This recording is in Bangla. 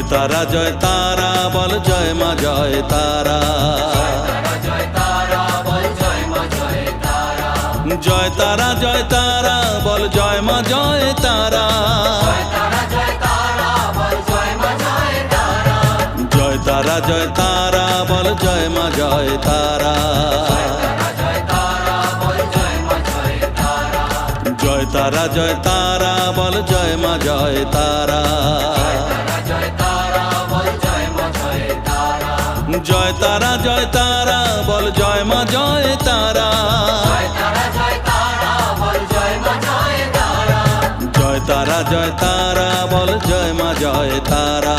জয় তারা বল জয় মা জয় তারা। জয় তারা বল জয় মা জয় তারা। জয় তারা বল জয় মা জয় তারা। জয় তারা বল জয় মা জয় তারা। জয় তারা বল জয় মা জয় তারা। জয় তারা বল জয় মা জয় তারা। জয় তারা বল জয় মা জয় তারা।